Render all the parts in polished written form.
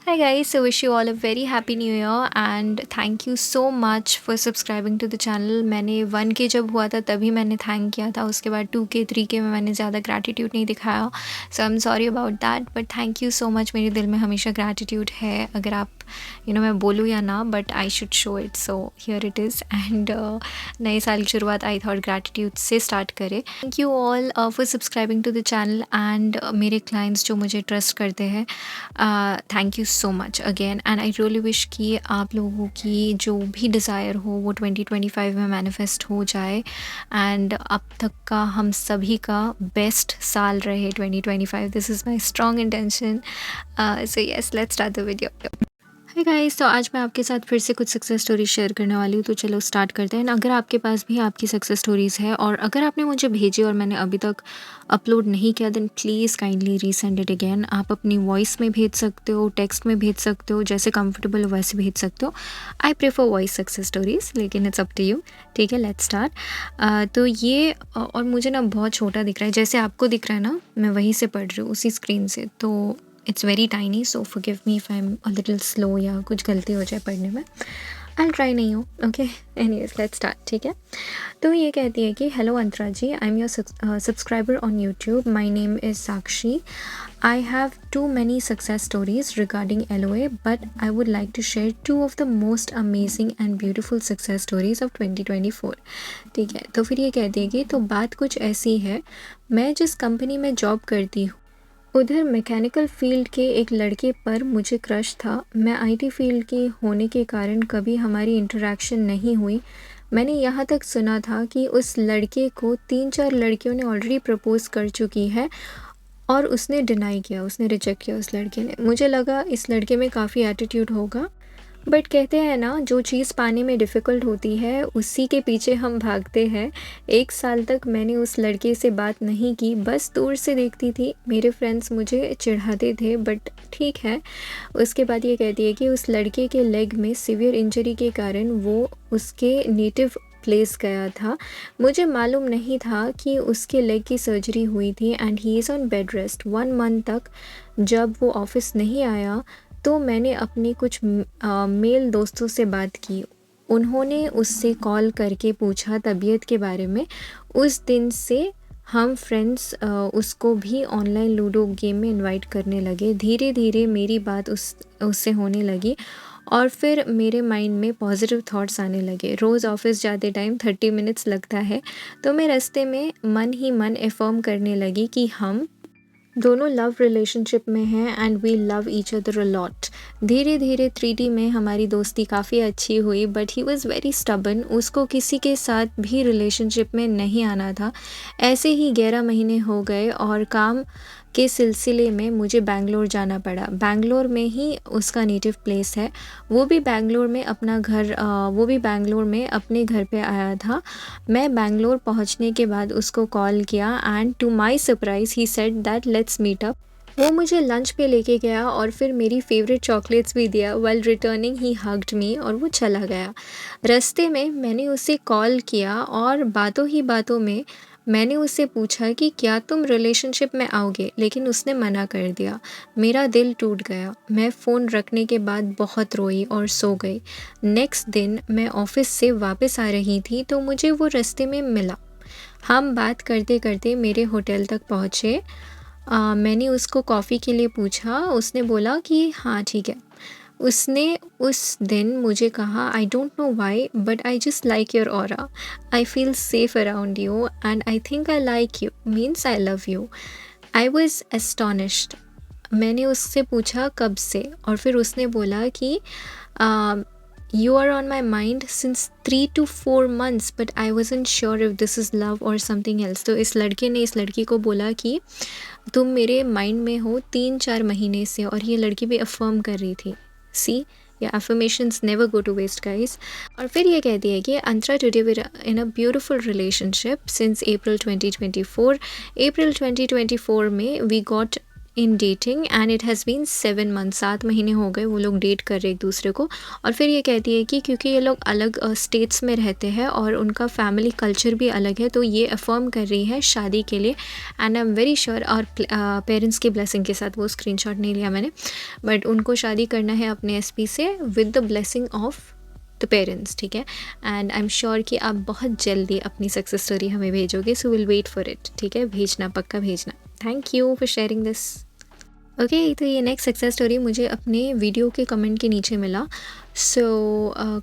Hi guys, so wish you all a very happy new year and thank you so much for subscribing to the channel. मैंने 1K जब हुआ था तभी मैंने thank किया था, उसके बाद 2K 3K में मैंने ज़्यादा ग्रैटिट्यूड नहीं दिखाया, so I am sorry about that, but thank you so much. मेरे दिल में हमेशा ग्रैटिट्यूड है, अगर आप मैं बोलूँ या ना, but I should show it, so here it is. And नए साल की शुरुआत आई थॉट ग्रैटिट्यूड से स्टार्ट करें. Thank you all for subscribing to the channel and मेरे क्लाइंट्स जो मुझे ट्रस्ट करते हैं, thank you so much again. And I really wish कि आप लोगों की जो भी डिज़ायर हो वो 2025 में मैनिफेस्ट हो जाए एंड अब तक का हम सभी का बेस्ट साल रहे 2025. This is my strong intention. So yes, let's start the video. Hi guys, तो आज मैं आपके साथ फिर से कुछ सक्सेस स्टोरीज शेयर करने वाली हूँ, तो चलो स्टार्ट करते हैं. अगर आपके पास भी आपकी सक्सेस स्टोरीज़ है और अगर आपने मुझे भेजी और मैंने अभी तक अपलोड नहीं किया, then please kindly resend it again. आप अपनी वॉइस में भेज सकते हो, टेक्स्ट में भेज सकते हो, जैसे कंफर्टेबल हो वैसे भेज सकते हो. I prefer voice success stories, लेकिन इट्स अप टू यू. ठीक है, लेट्स स्टार्ट. तो ये और मुझे ना बहुत छोटा दिख रहा है, जैसे आपको दिख रहा है ना, मैं वहीं से पढ़ रही हूँ उसी स्क्रीन से, तो it's very tiny, so forgive me if I am a little slow या कुछ गलती हो जाए पढ़ने में. आई ट्राई नहीं हो. Okay, anyways let's start. ठीक है, तो ये कहती है कि hello Antara ji, I am your subscriber on YouTube. My name is Sakshi. I have too many success stories regarding LOA, but I would like to share two of the most amazing and beautiful success stories of 2024. ठीक है, तो फिर ये कहती है कि तो बात कुछ ऐसी है, मैं जिस कंपनी में जॉब करती हूँ उधर मैकेनिकल फील्ड के एक लड़के पर मुझे क्रश था. मैं आईटी फील्ड की होने के कारण कभी हमारी इंटरेक्शन नहीं हुई. मैंने यहाँ तक सुना था कि उस लड़के को 3-4 लड़कियों ने ऑलरेडी प्रपोज कर चुकी है और उसने डिनाई किया, उसने रिजेक्ट किया उस लड़के ने. मुझे लगा इस लड़के में काफ़ी एटीट्यूड होगा, बट कहते हैं ना, जो चीज़ पाने में डिफ़िकल्ट होती है उसी के पीछे हम भागते हैं. 1 साल तक मैंने उस लड़के से बात नहीं की, बस दूर से देखती थी. मेरे फ्रेंड्स मुझे चिढ़ाते थे, बट ठीक है. उसके बाद ये कहती है कि उस लड़के के लेग में सीवियर इंजरी के कारण वो उसके नेटिव प्लेस गया था. मुझे मालूम नहीं था कि उसके लेग की सर्जरी हुई थी and he is on bed rest 1 month तक. जब वो ऑफिस नहीं आया तो मैंने अपने कुछ मेल दोस्तों से बात की. उन्होंने उससे कॉल करके पूछा तबीयत के बारे में. उस दिन से हम फ्रेंड्स उसको भी ऑनलाइन लूडो गेम में इनवाइट करने लगे. धीरे धीरे मेरी बात उससे होने लगी और फिर मेरे माइंड में पॉजिटिव थॉट्स आने लगे. रोज़ ऑफिस जाते टाइम 30 मिनट्स लगता है, तो मैं रास्ते में मन ही मन एफर्म करने लगी कि हम दोनों लव रिलेशनशिप में हैं and we love each other a lot. धीरे धीरे 3D में हमारी दोस्ती काफ़ी अच्छी हुई, but he was very stubborn. उसको किसी के साथ भी रिलेशनशिप में नहीं आना था. ऐसे ही 11 महीने हो गए और काम के सिलसिले में मुझे बैंगलोर जाना पड़ा. बैंगलोर में ही उसका नेटिव प्लेस है. वो भी बैंगलोर में अपने घर पे आया था. मैं बैंगलोर पहुंचने के बाद उसको कॉल किया and to my surprise he said that let's meet up. वो मुझे लंच पे लेके गया और फिर मेरी फेवरेट चॉकलेट्स भी दिया. वेल रिटर्निंग ही हग्ड मी और वो चला गया. रास्ते में मैंने उसे कॉल किया और बातों ही बातों में मैंने उससे पूछा कि क्या तुम रिलेशनशिप में आओगे, लेकिन उसने मना कर दिया. मेरा दिल टूट गया. मैं फ़ोन रखने के बाद बहुत रोई और सो गई. नेक्स्ट दिन मैं ऑफिस से वापस आ रही थी तो मुझे वो रास्ते में मिला. हम बात करते करते मेरे होटल तक पहुँचे. मैंने उसको कॉफ़ी के लिए पूछा. उसने बोला कि हाँ ठीक है. उसने उस दिन मुझे कहा, आई don't know why but I just like your aura. I feel safe around you and I think I like you means I love you. I was astonished. मैंने उससे पूछा कब से, और फिर उसने बोला कि you are on my mind since 3 to 4 months but I wasn't sure if this is love और समथिंग एल्स. तो इस लड़के ने इस लड़की को बोला कि तुम मेरे माइंड में हो 3-4 महीने से, और ये लड़की भी अफर्म कर रही थी. सी, या affirmations never go to waste guys. और फिर ये कहती है कि Antara today we in a beautiful relationship since April 2024. April 2024 में we got in dating and it has been 7 months, 7 महीने हो गए वो लोग डेट कर रहे एक दूसरे को। और फिर ये कहती है कि क्योंकि ये लोग अलग स्टेट्स में रहते हैं और उनका फैमिली कल्चर भी अलग है, तो ये अफर्म कर रही है शादी के लिए। And I am very sure, और पेरेंट्स की ब्लेसिंग के साथ, वो स्क्रीनशॉट नहीं लिया मैंने, बट उनको शादी करना है अपने एसपी से with the blessing of the parents, ठीक है। एंड आई एम श्योर कि आप बहुत जल्दी अपनी सक्सेस स्टोरी हमें भेजोगे, so will wait for it, ठीक है। भेजना, पक्का भेजना। Thank you for sharing this. Okay, तो ये नेक्स्ट सक्सेस स्टोरी मुझे अपने वीडियो के कमेंट के नीचे मिला, सो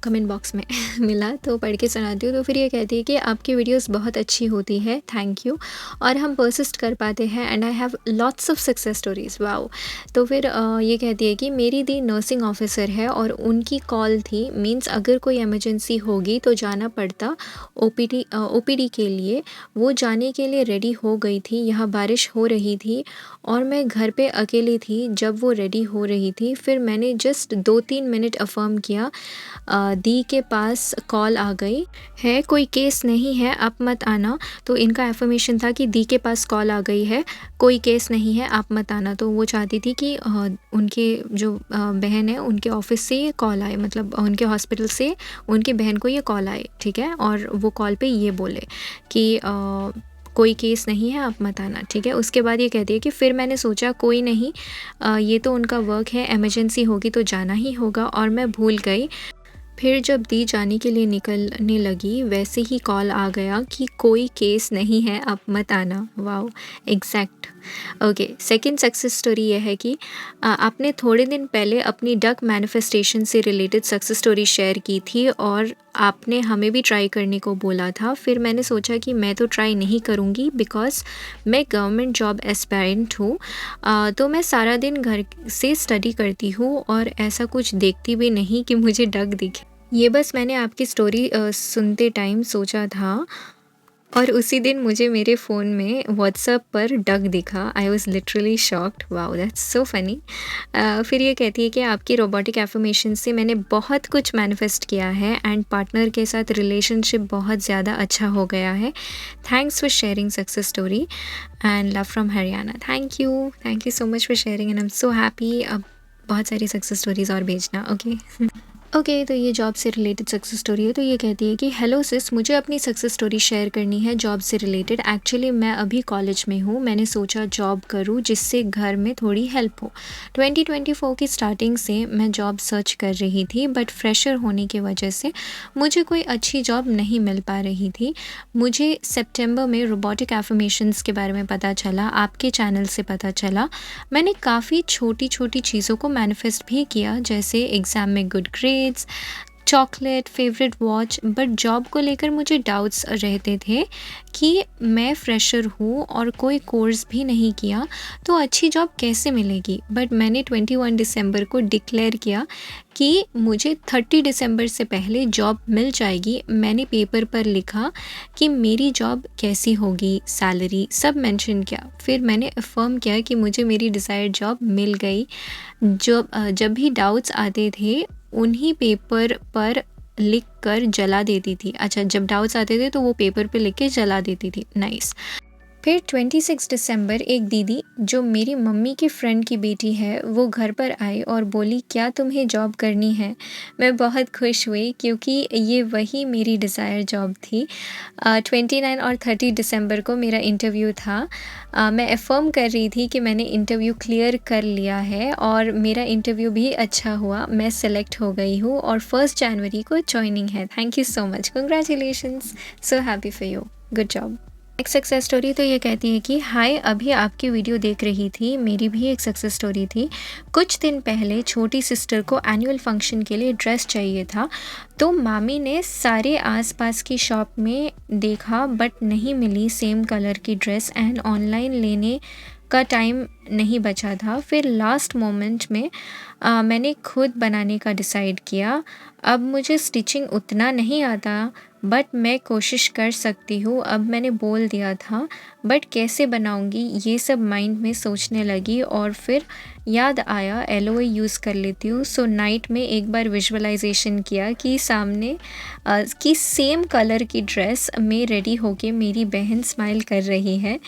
कमेंट बॉक्स में मिला, तो पढ़ के सुनाती हूँ। तो फिर ये कहती है कि आपकी वीडियोस बहुत अच्छी होती है, थैंक यू, और हम परसिस्ट कर पाते हैं, and I have lots of success stories, wow. तो फिर ये कहती है कि मेरी दी नर्सिंग ऑफिसर है और उनकी कॉल थी, मींस अगर कोई इमरजेंसी होगी तो जाना पड़ता ओपीडी के लिए। वो जाने के लिए रेडी हो गई थी, यहाँ बारिश हो रही थी और मैं घर पे अकेली थी जब वो रेडी हो रही थी। फिर मैंने जस्ट 2-3 मिनट अफर्म किया, दी के पास कॉल आ गई है, कोई केस नहीं है, आप मत आना। तो इनका एफर्मेशन था कि दी के पास कॉल आ गई है, कोई केस नहीं है, आप मत आना। तो वो चाहती थी कि उनके जो बहन है उनके ऑफिस से ये कॉल आए, मतलब उनके हॉस्पिटल से उनकी बहन को ये कॉल आए, ठीक है। और वो कॉल पे ये बोले कि कोई केस नहीं है, आप मत आना, ठीक है। उसके बाद ये कहती है कि फिर मैंने सोचा कोई नहीं, ये तो उनका वर्क है, इमरजेंसी होगी तो जाना ही होगा, और मैं भूल गई। फिर जब दी जाने के लिए निकलने लगी वैसे ही कॉल आ गया कि कोई केस नहीं है, आप मत आना। Wow, exact. Okay, second success story ये है कि आपने थोड़े दिन पहले अपनी डक मैनिफेस्टेशन से रिलेटेड सक्सेस स्टोरी शेयर की थी और आपने हमें भी ट्राई करने को बोला था। फिर मैंने सोचा कि मैं तो ट्राई नहीं करूँगी बिकॉज़ मैं गवर्नमेंट जॉब एस्पायरेंट हूँ। तो मैं सारा दिन घर से स्टडी करती हूँ और ऐसा कुछ देखती भी नहीं कि मुझे डक दिखे। ये बस मैंने आपकी स्टोरी सुनते टाइम सोचा था और उसी दिन मुझे मेरे फ़ोन में व्हाट्सएप पर डक दिखा। I was literally shocked. Wow, that's so funny. फिर ये कहती है कि आपकी रोबोटिक एफर्मेशन से मैंने बहुत कुछ मैनिफेस्ट किया है एंड पार्टनर के साथ रिलेशनशिप बहुत ज़्यादा अच्छा हो गया है। Thanks for sharing success story and love from Haryana. Thank you so much for sharing and I am so happy. अब बहुत सारी सक्सेस स्टोरीज़ और भेजना, ओके। ओके, तो ये जॉब से रिलेटेड सक्सेस स्टोरी है। तो ये कहती है कि हेलो सिस, मुझे अपनी सक्सेस स्टोरी शेयर करनी है जॉब से रिलेटेड। एक्चुअली मैं अभी कॉलेज में हूँ, मैंने सोचा जॉब करूँ जिससे घर में थोड़ी हेल्प हो। 2024 की स्टार्टिंग से मैं जॉब सर्च कर रही थी, बट फ्रेशर होने की वजह से मुझे कोई अच्छी जॉब नहीं मिल पा रही थी। मुझे सितंबर में रोबोटिक एफर्मेशंस के बारे में पता चला, आपके चैनल से पता चला। मैंने काफ़ी छोटी छोटी चीज़ों को मैनिफेस्ट भी किया, जैसे एग्ज़ाम में good grades, chocolate, favourite watch. But job को लेकर मुझे डाउट्स रहते थे कि मैं फ्रेशर हूँ और कोई कोर्स भी नहीं किया, तो अच्छी जॉब कैसे मिलेगी। बट मैंने 21 दिसंबर को डिक्लेयर किया कि मुझे 30 दिसंबर से पहले जॉब मिल जाएगी। मैंने पेपर पर लिखा कि मेरी जॉब कैसी होगी, सैलरी सब मेंशन किया। फिर मैंने अफर्म किया कि मुझे मेरी डिज़ायर्ड जॉब मिल गई। जब भी डाउट्स आते थे उन्हीं पेपर पर लिख कर जला देती थी। अच्छा, जब डाउट्स आते थे तो वो पेपर पे लिख के जला देती थी। नाइस। फिर 26 दिसंबर एक दीदी जो मेरी मम्मी की फ्रेंड की बेटी है वो घर पर आई और बोली क्या तुम्हें जॉब करनी है। मैं बहुत खुश हुई क्योंकि ये वही मेरी डिज़ायर जॉब थी। 29 और 30 दिसंबर को मेरा इंटरव्यू था। मैं अफर्म कर रही थी कि मैंने इंटरव्यू क्लियर कर लिया है और मेरा इंटरव्यू भी अच्छा हुआ। मैं सेलेक्ट हो गई हूँ और 1 जनवरी को ज्वाइनिंग है। Thank you so much, congratulations, so happy for you, good job. एक सक्सेस स्टोरी तो ये कहती है कि हाय, अभी आपकी वीडियो देख रही थी, मेरी भी एक सक्सेस स्टोरी थी। कुछ दिन पहले छोटी सिस्टर को एनुअल फंक्शन के लिए ड्रेस चाहिए था, तो मामी ने सारे आसपास की शॉप में देखा बट नहीं मिली सेम कलर की ड्रेस एंड ऑनलाइन लेने का टाइम नहीं बचा था। फिर लास्ट मोमेंट में मैंने खुद बनाने का डिसाइड किया। अब मुझे स्टिचिंग उतना नहीं आता बट मैं कोशिश कर सकती हूँ। अब मैंने बोल दिया था बट कैसे बनाऊँगी ये सब माइंड में सोचने लगी और फिर याद आया एलोए यूज़ कर लेती हूँ। सो नाइट में एक बार विजुअलाइजेशन किया कि सामने कि सेम कलर की ड्रेस में रेडी होके मेरी बहन स्माइल कर रही है।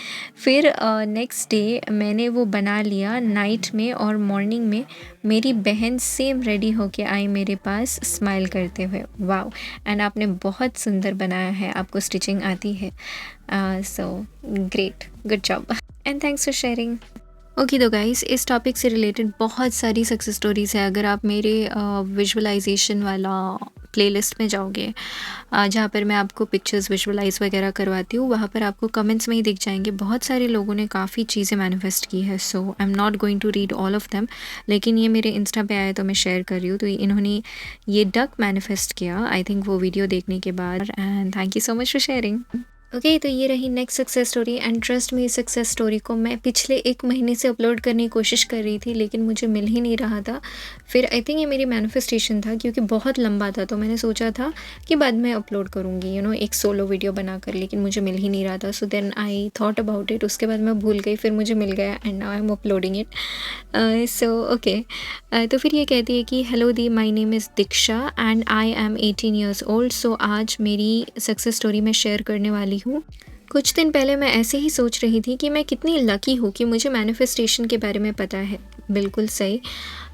फिर नेक्स्ट डे मैंने वो बना लिया नाइट में और मॉर्निंग में मेरी बहन सेम रेडी होके आई मेरे पास स्माइल करते हुए। वाओ! एंड आपने बहुत सुंदर बनाया है, आपको स्टिचिंग आती है। So great, good job and thanks for sharing. Okay तो गाइस, इस टॉपिक से रिलेटेड बहुत सारी सक्सेस स्टोरीज़ है। अगर आप मेरे विजुअलाइजेशन वाला प्लेलिस्ट में जाओगे जहाँ पर मैं आपको पिक्चर्स विजुअलाइज वगैरह करवाती हूँ, वहाँ पर आपको कमेंट्स में ही दिख जाएंगे। बहुत सारे लोगों ने काफ़ी चीज़ें मैनिफेस्ट की है। So I am not going to read all of them, लेकिन ये मेरे इंस्टा पे आया तो मैं शेयर कर रही हूँ। तो इन्होंने ये डक मैनिफेस्ट किया आई थिंक वो वीडियो देखने के बाद, and thank you so much for sharing. Okay तो ये रही next success story and trust में इस सक्सेस स्टोरी को मैं पिछले 1 महीने से अपलोड करने की कोशिश कर रही थी, लेकिन मुझे मिल ही नहीं रहा था। फिर आई थिंक ये मेरी मैनिफेस्टेशन था क्योंकि बहुत लंबा था, तो मैंने सोचा था कि बाद में अपलोड करूँगी एक सोलो वीडियो बनाकर, लेकिन मुझे मिल ही नहीं रहा था। So then I thought about it, उसके बाद मैं भूल गई, फिर मुझे मिल गया and now I am uploading it. So okay तो फिर ये कहती है कि हेलो दी, my name is Diksha and I am 18 years old. सो आज मेरी सक्सेस स्टोरी मैं शेयर करने वाली हूँ। कुछ दिन पहले मैं ऐसे ही सोच रही थी कि मैं कितनी लकी हूँ कि मुझे मैनिफेस्टेशन के बारे में पता है। बिल्कुल सही,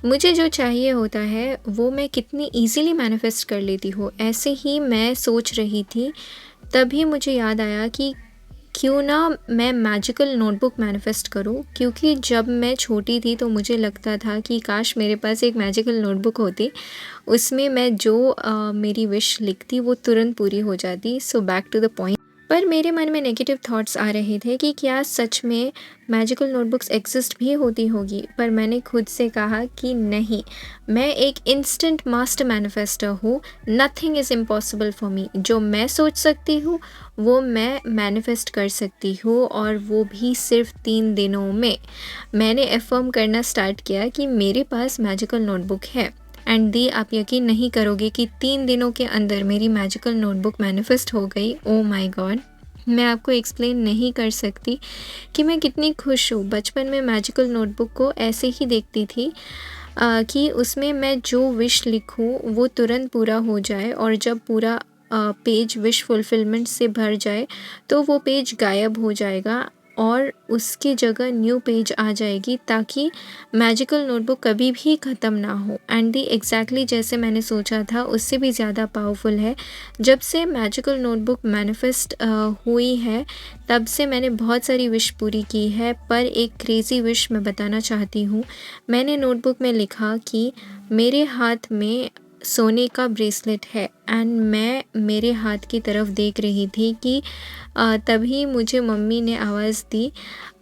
मुझे जो चाहिए होता है वो मैं कितनी ईज़िली मैनिफेस्ट कर लेती हूँ। ऐसे ही मैं सोच रही थी, तभी मुझे याद आया कि क्यों ना मैं मैजिकल नोटबुक मैनिफेस्ट करूं, क्योंकि जब मैं छोटी थी तो मुझे लगता था कि काश मेरे पास एक मैजिकल नोटबुक होती, उसमें मैं जो मेरी विश लिखती वो तुरंत पूरी हो जाती। So back to the point. पर मेरे मन में नेगेटिव थॉट्स आ रहे थे कि क्या सच में मैजिकल नोटबुक्स एग्जिस्ट भी होती होगी। पर मैंने खुद से कहा कि नहीं, मैं एक इंस्टेंट मास्टर मैनिफेस्टर हूँ। नथिंग इज़ इम्पॉसिबल फॉर मी। जो मैं सोच सकती हूँ वो मैं मैनिफेस्ट कर सकती हूँ, और वो भी सिर्फ 3 दिनों में। मैंने अफर्म करना स्टार्ट किया कि मेरे पास मैजिकल नोटबुक है। एंड दी, आप यकीन नहीं करोगे कि 3 दिनों के अंदर मेरी मैजिकल नोटबुक मैनिफेस्ट हो गई। ओ माय गॉड, मैं आपको एक्सप्लेन नहीं कर सकती कि मैं कितनी खुश हूँ। बचपन में मैजिकल नोटबुक को ऐसे ही देखती थी कि उसमें मैं जो विश लिखूँ वो तुरंत पूरा हो जाए, और जब पूरा पेज विश फुलफिलमेंट से भर जाए तो वो पेज गायब हो जाएगा और उसकी जगह न्यू पेज आ जाएगी, ताकि मैजिकल नोटबुक कभी भी ख़त्म ना हो। एंड दी एग्जैक्टली जैसे मैंने सोचा था उससे भी ज़्यादा पावरफुल है। जब से मैजिकल नोटबुक मैनिफेस्ट हुई है तब से मैंने बहुत सारी विश पूरी की है, पर एक क्रेज़ी विश मैं बताना चाहती हूँ। मैंने नोटबुक में लिखा कि मेरे हाथ में सोने का ब्रेसलेट है, एंड मैं मेरे हाथ की तरफ देख रही थी कि तभी मुझे मम्मी ने आवाज़ दी।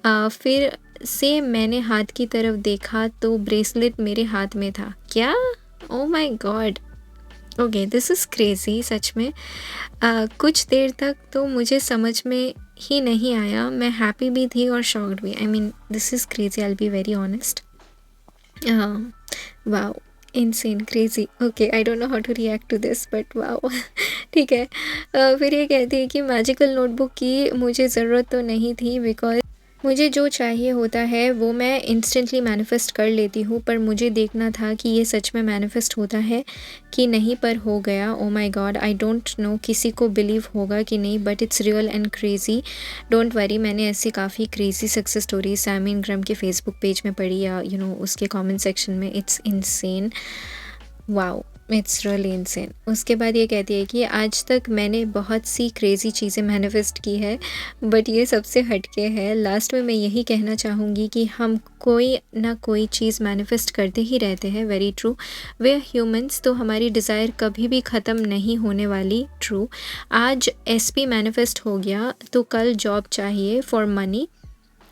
फिर से मैंने हाथ की तरफ देखा तो ब्रेसलेट मेरे हाथ में था। क्या? Oh my god, okay this is crazy सच में। कुछ देर तक तो मुझे समझ में ही नहीं आया, मैं हैप्पी भी थी और शॉक्ड भी। I mean this is crazy, I will be very honest. Wow, insane, crazy. Okay, I don't know how to react to this, but wow ठीक है। फिर ये कहती है कि मैजिकल नोटबुक की मुझे ज़रूरत तो नहीं थी, बिकॉज मुझे जो चाहिए होता है वो मैं इंस्टेंटली मैनिफेस्ट कर लेती हूँ। पर मुझे देखना था कि ये सच में मैनिफेस्ट होता है कि नहीं, पर हो गया। Oh my god, I don't know किसी को बिलीव होगा कि नहीं, but it's real and crazy. Don't worry, मैंने ऐसी काफ़ी crazy success stories Sammy Ingram के फेसबुक पेज में पढ़ी, या उसके कमेंट सेक्शन में। It's insane, wow, it's really insane. उसके बाद ये कहती है कि आज तक मैंने बहुत सी क्रेज़ी चीज़ें मैनिफेस्ट की है, बट ये सबसे हटके है। लास्ट में मैं यही कहना चाहूँगी कि हम कोई ना कोई चीज़ मैनिफेस्ट करते ही रहते हैं। वेरी ट्रू, वे ह्यूमंस, तो हमारी डिज़ायर कभी भी ख़त्म नहीं होने वाली। ट्रू, आज एसपी मैनिफेस्ट हो गया तो कल जॉब चाहिए फॉर मनी।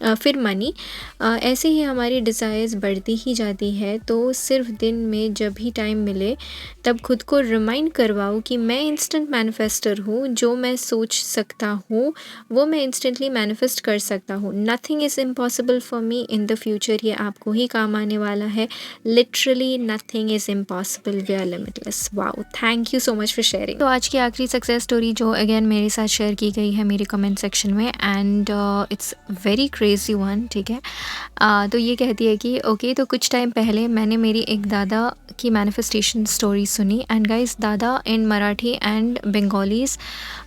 फिर मनी। ऐसे ही हमारी डिज़ायर्स बढ़ती ही जाती है। तो सिर्फ दिन में जब भी टाइम मिले तब खुद को रिमाइंड करवाओ कि मैं इंस्टेंट मैनिफेस्टर हूँ। जो मैं सोच सकता हूँ वो मैं इंस्टेंटली मैनिफेस्ट कर सकता हूँ। Nothing is impossible for me in the future. ये आपको ही काम आने वाला है। Literally nothing is impossible, we are limitless. Wow, thank you so much for sharing. तो आज की आखिरी सक्सेस स्टोरी जो अगेन मेरे साथ शेयर की गई है मेरे कमेंट सेक्शन में, and it's very crazy one. ठीक है, तो ये कहती है कि ओके, तो कुछ टाइम पहले मैंने मेरी एक दादा की मैनिफेस्टेशन स्टोरी सुनी। And guys, dada in Marathi and Bengalis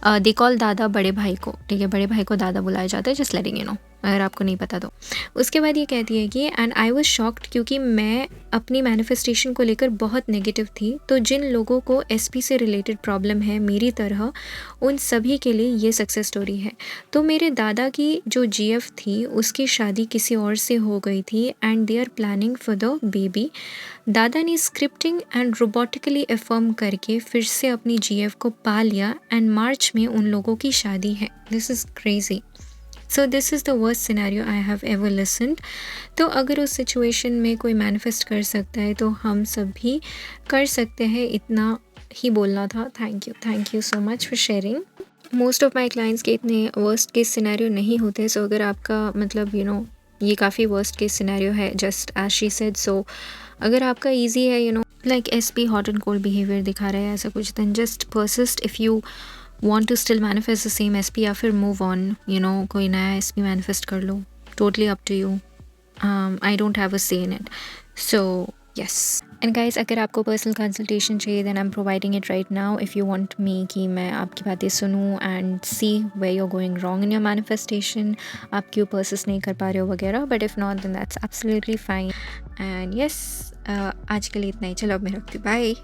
they call dada बड़े भाई को। ठीक है, बड़े भाई को दादा बुलाया जाता है, जस्ट लेटिंग यू नो, अगर आपको नहीं पता तो। उसके बाद ये कहती है कि एंड आई वाज शॉक्ड, क्योंकि मैं अपनी मैनिफेस्टेशन को लेकर बहुत नेगेटिव थी। तो जिन लोगों को एसपी से रिलेटेड प्रॉब्लम है मेरी तरह, उन सभी के लिए ये सक्सेस स्टोरी है। तो मेरे दादा की जो जीएफ थी उसकी शादी किसी और से हो गई थी and they are planning for the baby. दादा ने स्क्रिप्टिंग एंड रोबोटिकली अफर्म करके फिर से अपनी जीएफ को पा लिया एंड मार्च में उन लोगों की शादी है। This is crazy. So this is the worst scenario I have ever listened. तो अगर उस सिचुएशन में कोई मैनिफेस्ट कर सकता है तो हम सब भी कर सकते हैं। इतना ही बोलना था। Thank you so much for sharing. Most of my clients के इतने वर्स्ट केस सिनेरियो नहीं होते। सो अगर आपका मतलब ये काफ़ी वर्स्ट केस सिनेरियो है, just as she said. So अगर आपका ईजी है, like SP hot and cold behaviour दिखा रहा है ऐसा कुछ, then just persist. If you want to still manifest the same SP, या फिर move on, कोई नया SP manifest कर लो, totally up to you. I don't have a say in it. So yes. And guys, अगर आपको personal consultation चाहिए then I'm providing it right now. If you want me कि मैं आपकी बातें सुनूं and see where you're going wrong in your manifestation, आप क्यों persist नहीं कर पा रहे हो वगैरह, but if not then that's absolutely fine. And yes, आज के लिए इतना ही। चलो अब मैं रखती हूँ, बाय।